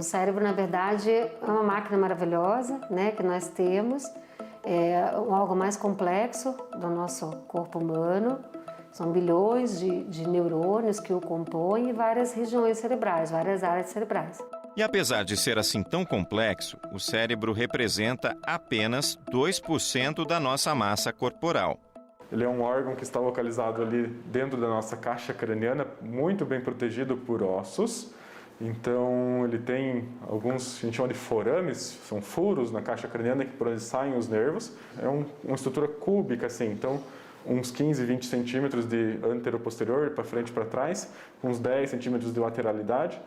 cérebro, na verdade, é uma máquina maravilhosa, né, que nós temos. É algo mais complexo do nosso corpo humano. São bilhões de neurônios que o compõem e várias regiões cerebrais, várias áreas cerebrais. E apesar de ser assim tão complexo, o cérebro representa apenas 2% da nossa massa corporal. Ele é um órgão que está localizado ali dentro da nossa caixa craniana, muito bem protegido por ossos. Então ele tem alguns, a gente chama de forames, são furos na caixa craniana por onde saem os nervos. É uma estrutura cúbica assim, então uns 15, 20 centímetros de antero-posterior, para frente e para trás, uns 10 centímetros de lateralidade,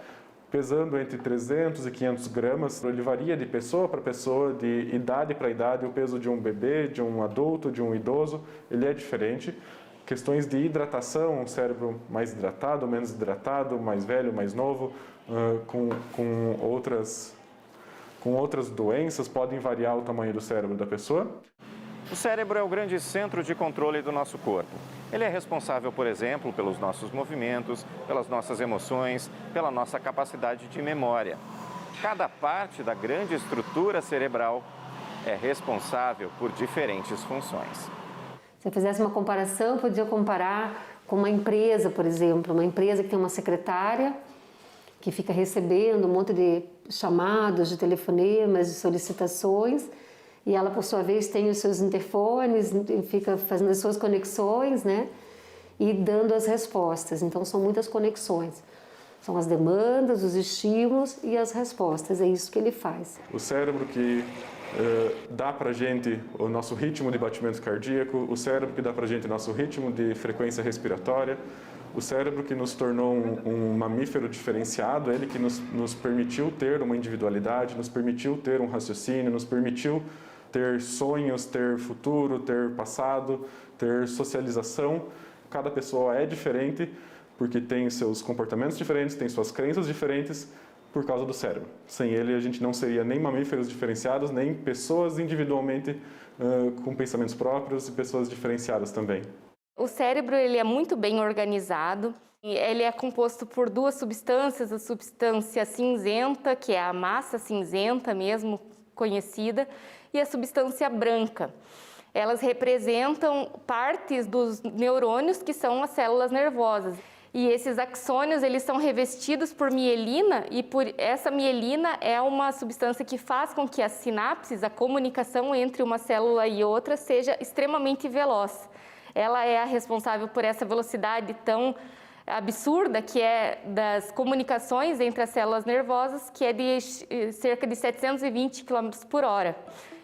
pesando entre 300 e 500 gramas. Ele varia de pessoa para pessoa, de idade para idade. O peso de um bebê, de um adulto, de um idoso, ele é diferente. Questões de hidratação, um cérebro mais hidratado, menos hidratado, mais velho, mais novo, com outras doenças, podem variar o tamanho do cérebro da pessoa. O cérebro é o grande centro de controle do nosso corpo. Ele é responsável, por exemplo, pelos nossos movimentos, pelas nossas emoções, pela nossa capacidade de memória. Cada parte da grande estrutura cerebral é responsável por diferentes funções. Se eu fizesse uma comparação, eu podia comparar com uma empresa, por exemplo, uma empresa que tem uma secretária que fica recebendo um monte de chamados, de telefonemas, de solicitações, e ela, por sua vez, tem os seus interfones, fica fazendo as suas conexões, né? E dando as respostas. Então, são muitas conexões. São as demandas, os estímulos e as respostas. É isso que ele faz. O cérebro que dá pra gente o nosso ritmo de batimento cardíaco, o cérebro que dá pra gente o nosso ritmo de frequência respiratória, o cérebro que nos tornou um mamífero diferenciado, ele que nos permitiu ter uma individualidade, nos permitiu ter um raciocínio, nos permitiu ter sonhos, ter futuro, ter passado, ter socialização. Cada pessoa é diferente porque tem seus comportamentos diferentes, tem suas crenças diferentes por causa do cérebro. Sem ele a gente não seria nem mamíferos diferenciados, nem pessoas individualmente com pensamentos próprios e pessoas diferenciadas também. O cérebro ele é muito bem organizado. Ele é composto por duas substâncias, a substância cinzenta, que é a massa cinzenta mesmo conhecida, e a substância branca. Elas representam partes dos neurônios que são as células nervosas. E esses axônios, eles são revestidos por mielina, e essa mielina é uma substância que faz com que as sinapses, a comunicação entre uma célula e outra, seja extremamente veloz. Ela é a responsável por essa velocidade tão absurda que é das comunicações entre as células nervosas, que é de cerca de 720 km por hora.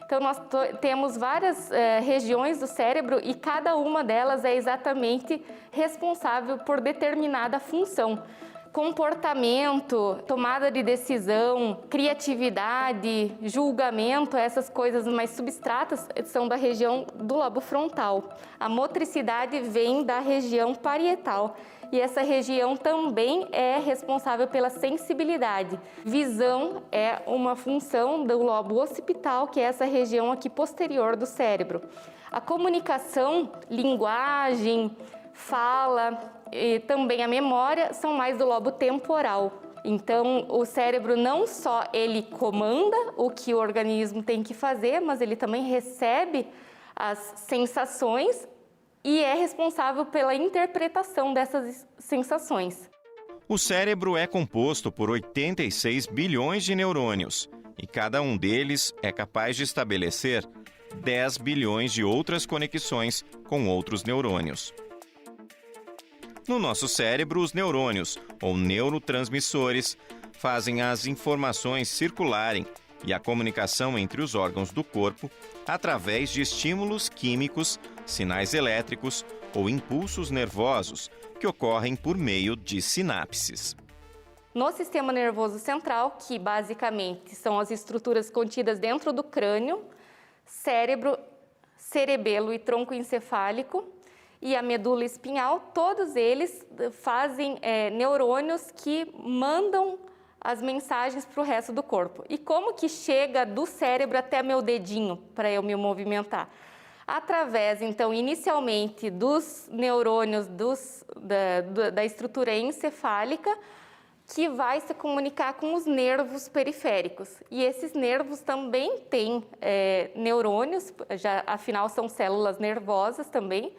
Então, nós temos várias regiões do cérebro e cada uma delas é exatamente responsável por determinada função. Comportamento, tomada de decisão, criatividade, julgamento, essas coisas mais substratas são da região do lobo frontal. A motricidade vem da região parietal. E essa região também é responsável pela sensibilidade. Visão é uma função do lobo occipital, que é essa região aqui posterior do cérebro. A comunicação, linguagem, fala e também a memória são mais do lobo temporal. Então, o cérebro não só ele comanda o que o organismo tem que fazer, mas ele também recebe as sensações e é responsável pela interpretação dessas sensações. O cérebro é composto por 86 bilhões de neurônios e cada um deles é capaz de estabelecer 10 bilhões de outras conexões com outros neurônios. No nosso cérebro, os neurônios, ou neurotransmissores, fazem as informações circularem e a comunicação entre os órgãos do corpo através de estímulos químicos, sinais elétricos ou impulsos nervosos que ocorrem por meio de sinapses. No sistema nervoso central, que basicamente são as estruturas contidas dentro do crânio, cérebro, cerebelo e tronco encefálico, e a medula espinhal, todos eles fazem neurônios que mandam as mensagens para o resto do corpo. E como que chega do cérebro até meu dedinho para eu me movimentar? Através, então, inicialmente dos neurônios da estrutura encefálica, que vai se comunicar com os nervos periféricos. E esses nervos também têm neurônios, afinal são células nervosas também.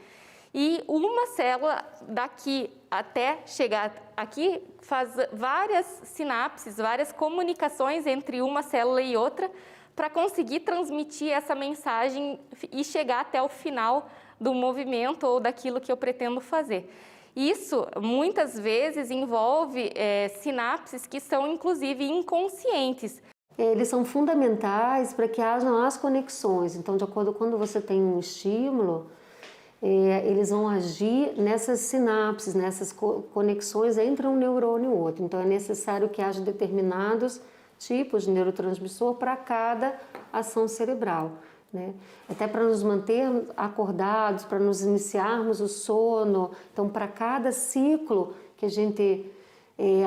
E uma célula daqui até chegar aqui faz várias sinapses, várias comunicações entre uma célula e outra para conseguir transmitir essa mensagem e chegar até o final do movimento ou daquilo que eu pretendo fazer. Isso, muitas vezes, envolve sinapses que são, inclusive, inconscientes. Eles são fundamentais para que hajam as conexões. Então, de acordo com quando você tem um estímulo, eles vão agir nessas sinapses, nessas conexões entre um neurônio e o outro. Então, é necessário que haja determinados tipos de neurotransmissor para cada ação cerebral, né? Até para nos manter acordados, para nos iniciarmos o sono. Então, para cada ciclo que a gente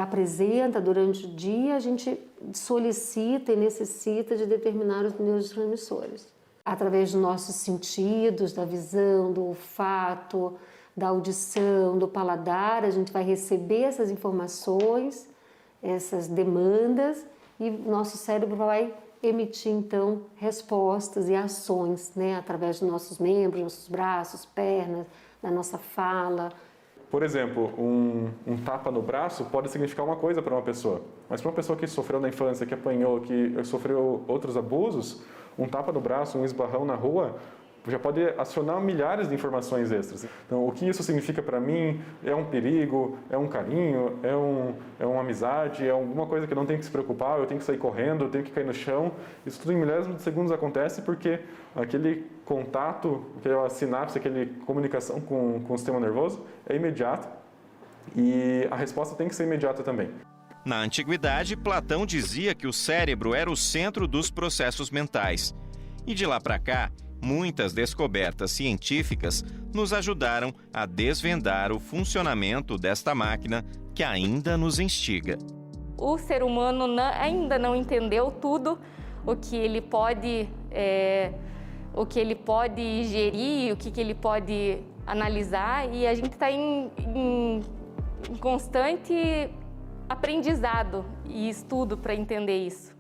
apresenta durante o dia, a gente solicita e necessita de determinados neurotransmissores. Através dos nossos sentidos, da visão, do olfato, da audição, do paladar, a gente vai receber essas informações, essas demandas, e nosso cérebro vai emitir, então, respostas e ações, né, através dos nossos membros, nossos braços, pernas, da nossa fala. Por exemplo, um tapa no braço pode significar uma coisa para uma pessoa, mas para uma pessoa que sofreu na infância, que apanhou, que sofreu outros abusos, um tapa no braço, um esbarrão na rua, já pode acionar milhares de informações extras. Então, o que isso significa para mim é um perigo, é um carinho, é uma amizade, é alguma coisa que eu não tenho que se preocupar, eu tenho que sair correndo, eu tenho que cair no chão. Isso tudo em milésimos de segundos acontece porque aquele contato, aquela sinapse, aquela comunicação com o sistema nervoso é imediata e a resposta tem que ser imediata também. Na antiguidade, Platão dizia que o cérebro era o centro dos processos mentais. E de lá para cá, muitas descobertas científicas nos ajudaram a desvendar o funcionamento desta máquina que ainda nos instiga. O ser humano ainda não entendeu tudo o que ele pode gerir, o que ele pode analisar, e a gente está em constante aprendizado e estudo para entender isso.